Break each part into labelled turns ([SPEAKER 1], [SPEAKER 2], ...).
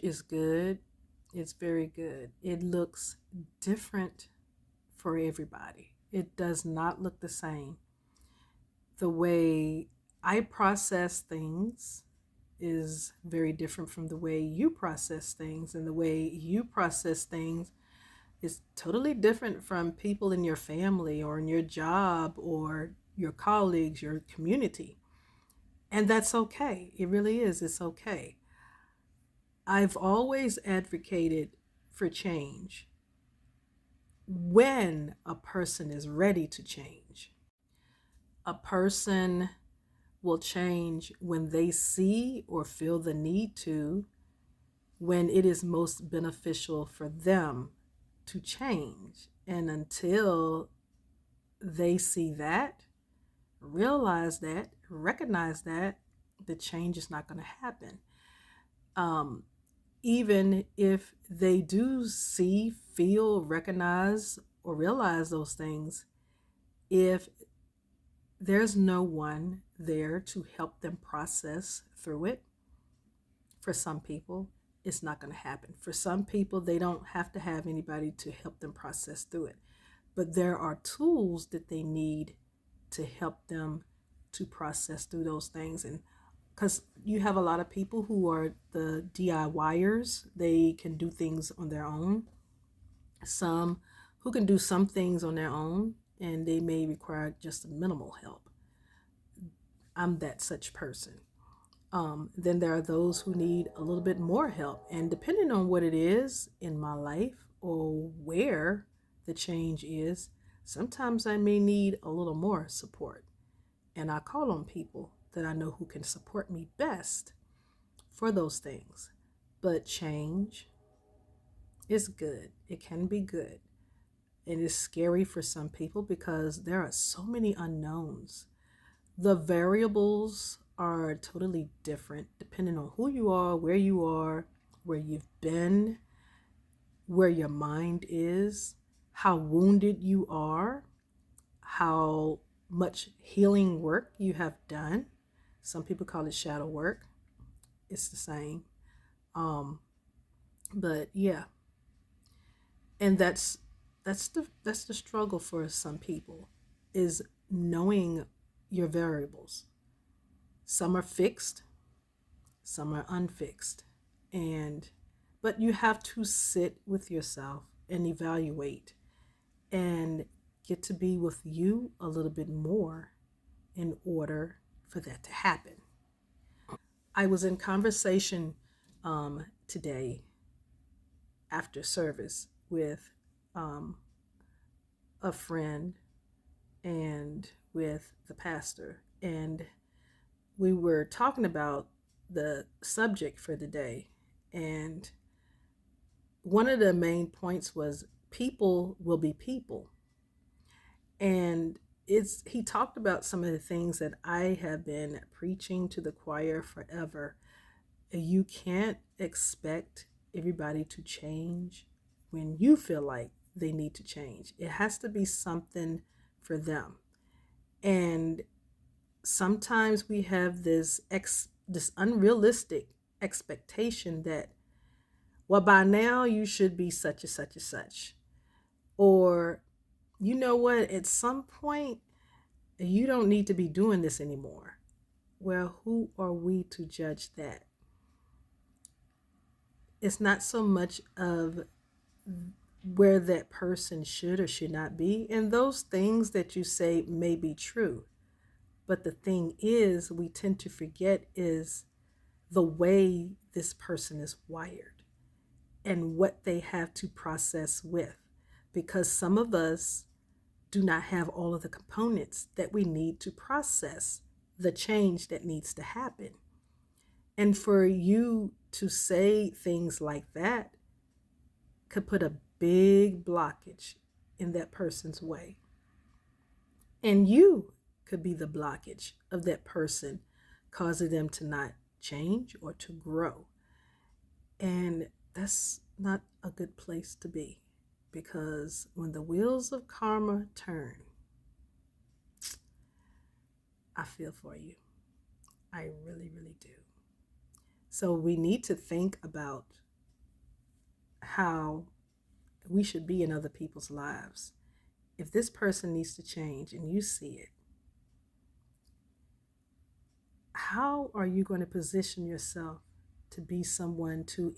[SPEAKER 1] is good. It's very good. It looks different for everybody. It does not look the same. The way I process things is very different from the way you process things, and the way you process things is totally different from people in your family or in your job or your colleagues, your community. And that's okay. It really is. It's okay. I've always advocated for change when a person is ready to change. A person will change when they see or feel the need to, when it is most beneficial for them to change. And until they see that, realize that, recognize that, the change is not going to happen. Um, Even if they do see, feel, recognize, or realize those things, if there's no one there to help them process through it, for some people, it's not going to happen. For some people, they don't have to have anybody to help them process through it. But there are tools that they need to help them to process through those things. And because you have a lot of people who are the DIYers, they can do things on their own. Some who can do some things on their own, and they may require just minimal help. I'm that such person. Then there are those who need a little bit more help. And depending on what it is in my life or where the change is, sometimes I may need a little more support. And I call on people that I know who can support me best for those things. But change is good. It can be good. It is scary for some people because there are so many unknowns. The variables are totally different depending on who you are, where you've been, where your mind is, how wounded you are, how much healing work you have done. Some people call it shadow work. It's the same. Um, but yeah, and that's the struggle for some people, is knowing your variables. Some are fixed, some are unfixed. And but you have to sit with yourself and evaluate and get to be with you a little bit more in order for that to happen. I was in conversation today after service with um, a friend and with the pastor, and we were talking about the subject for the day. And one of the main points was people will be people. And he talked about some of the things that I have been preaching to the choir forever. You can't expect everybody to change when you feel like they need to change. It has to be something for them. And sometimes we have this unrealistic expectation that, well, by now you should be such and such and such, or you know what, at some point you don't need to be doing this anymore. Well, who are we to judge that? It's not so much of where that person should or should not be, and those things that you say may be true. But the thing is, we tend to forget is the way this person is wired and what they have to process with. Because some of us do not have all of the components that we need to process the change that needs to happen. And for you to say things like that could put a big blockage in that person's way. And you could be the blockage of that person, causing them to not change or to grow. And that's not a good place to be, because when the wheels of karma turn, I feel for you. I really, really do. So we need to think about how we should be in other people's lives. If this person needs to change and you see it, how are you going to position yourself to be someone to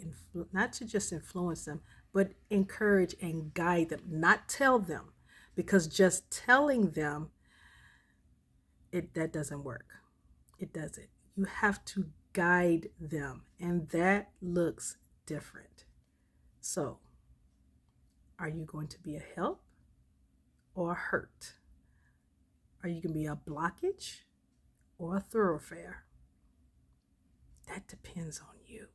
[SPEAKER 1] not to just influence them, but encourage and guide them, not tell them, because just telling them, that doesn't work. It doesn't. You have to guide them, and that looks different. So, are you going to be a help or a hurt? Are you going to be a blockage or a thoroughfare? That depends on you.